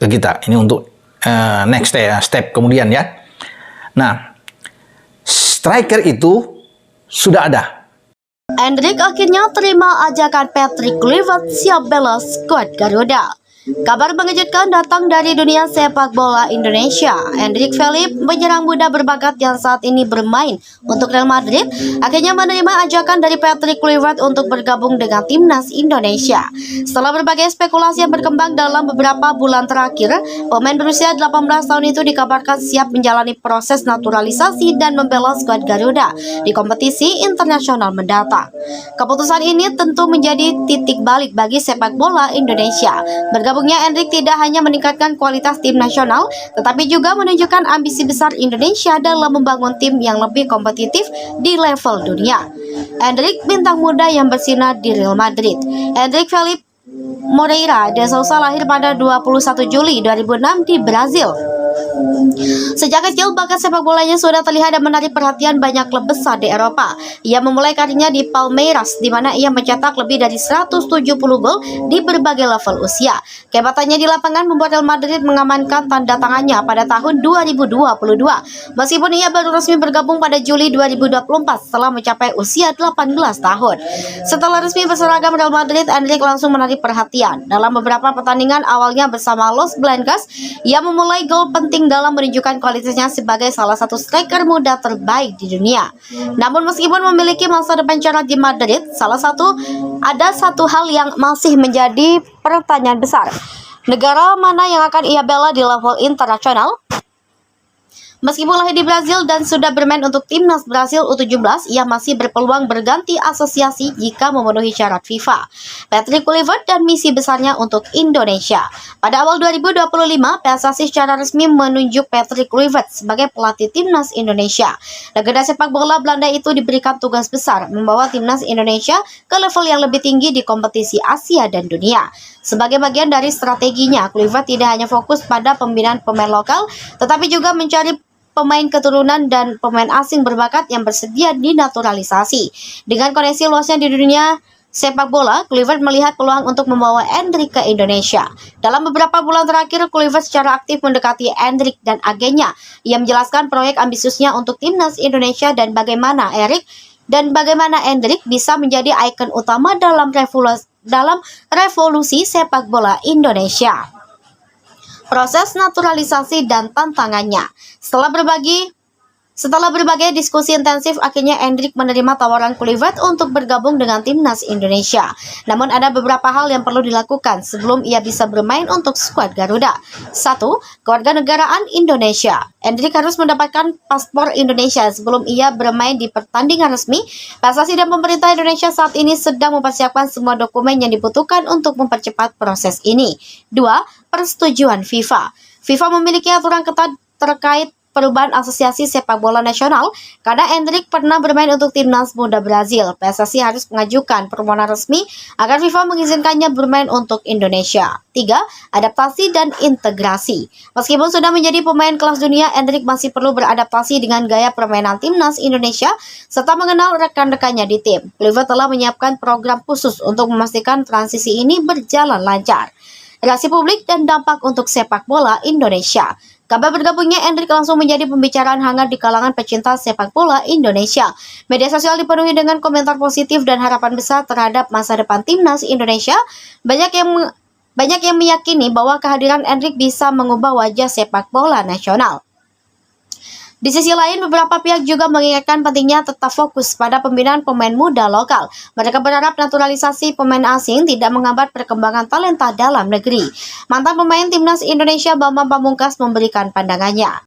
ke kita. Ini untuk next step kemudian ya. Nah, striker itu sudah ada. Endrick akhirnya terima ajakan Patrick Kluivert siap bela skuad Garuda. Kabar mengejutkan datang dari dunia sepak bola Indonesia. Endrick Felipe, penyerang muda berbakat yang saat ini bermain untuk Real Madrid, akhirnya menerima ajakan dari Patrick Kluivert untuk bergabung dengan timnas Indonesia. Setelah berbagai spekulasi yang berkembang dalam beberapa bulan terakhir, pemain berusia 18 tahun itu dikabarkan siap menjalani proses naturalisasi dan membela skuad Garuda di kompetisi internasional mendatang. Keputusan ini tentu menjadi titik balik bagi sepak bola Indonesia. Bergabungnya Endrick tidak hanya meningkatkan kualitas tim nasional, tetapi juga menunjukkan ambisi besar Indonesia dalam membangun tim yang lebih kompetitif di level dunia. Endrick, bintang muda yang bersinar di Real Madrid. Endrick Felipe Moreira de Sousa lahir pada 21 Juli 2006 di Brazil. Sejak kecil, bakat sepak bolanya sudah terlihat dan menarik perhatian banyak klub besar di Eropa. Ia memulai karirnya di Palmeiras, di mana ia mencetak lebih dari 170 gol di berbagai level usia. Kehebatannya di lapangan membuat Real Madrid mengamankan tanda tangannya pada tahun 2022. Meskipun ia baru resmi bergabung pada Juli 2024 setelah mencapai usia 18 tahun. Setelah resmi berseragam Real Madrid, Endrick langsung menarik perhatian. Dalam beberapa pertandingan awalnya bersama Los Blancos, ia memulai gol penting dalam menunjukkan kualitasnya sebagai salah satu striker muda terbaik di dunia. Namun meskipun memiliki masa depan cerah di Madrid, ada satu hal yang masih menjadi pertanyaan besar. Negara mana yang akan ia bela di level internasional? Meskipun lahir di Brazil dan sudah bermain untuk timnas Brasil U17, ia masih berpeluang berganti asosiasi jika memenuhi syarat FIFA. Patrick Kluivert dan misi besarnya untuk Indonesia. Pada awal 2025, PSSI secara resmi menunjuk Patrick Kluivert sebagai pelatih timnas Indonesia. Legenda sepak bola Belanda itu diberikan tugas besar membawa timnas Indonesia ke level yang lebih tinggi di kompetisi Asia dan dunia. Sebagai bagian dari strateginya, Kluivert tidak hanya fokus pada pembinaan pemain lokal, tetapi juga mencari pemain keturunan dan pemain asing berbakat yang bersedia dinaturalisasi. Dengan koneksi luasnya di dunia sepak bola, Kluivert melihat peluang untuk membawa Endrick ke Indonesia. Dalam beberapa bulan terakhir, Kluivert secara aktif mendekati Endrick dan agennya. Ia menjelaskan proyek ambisiusnya untuk timnas Indonesia dan bagaimana Endrick bisa menjadi ikon utama dalam revolusi sepak bola Indonesia. Proses naturalisasi dan tantangannya. Setelah berbagai diskusi intensif, akhirnya Endrick menerima tawaran Kluivert untuk bergabung dengan timnas Indonesia. Namun ada beberapa hal yang perlu dilakukan sebelum ia bisa bermain untuk skuad Garuda. 1. Kewarganegaraan Indonesia. Endrick harus mendapatkan paspor Indonesia sebelum ia bermain di pertandingan resmi. PSSI dan pemerintah Indonesia saat ini sedang mempersiapkan semua dokumen yang dibutuhkan untuk mempercepat proses ini. 2. Persetujuan FIFA. FIFA memiliki aturan ketat terkait perubahan asosiasi sepak bola nasional karena Endrick pernah bermain untuk timnas muda Brazil. PSSI harus mengajukan permohonan resmi agar FIFA mengizinkannya bermain untuk Indonesia. 3. Adaptasi dan integrasi. Meskipun sudah menjadi pemain kelas dunia, Endrick masih perlu beradaptasi dengan gaya permainan timnas Indonesia serta mengenal rekan-rekannya di tim. Kluivert telah menyiapkan program khusus untuk memastikan transisi ini berjalan lancar. Relasi publik dan dampak untuk sepak bola Indonesia. Kabar bergabungnya Endrick langsung menjadi pembicaraan hangat di kalangan pecinta sepak bola Indonesia. Media sosial dipenuhi dengan komentar positif dan harapan besar terhadap masa depan timnas Indonesia. Banyak yang meyakini bahwa kehadiran Endrick bisa mengubah wajah sepak bola nasional. Di sisi lain, beberapa pihak juga mengingatkan pentingnya tetap fokus pada pembinaan pemain muda lokal. Mereka berharap naturalisasi pemain asing tidak menghambat perkembangan talenta dalam negeri. Mantan pemain timnas Indonesia Bambang Pamungkas memberikan pandangannya.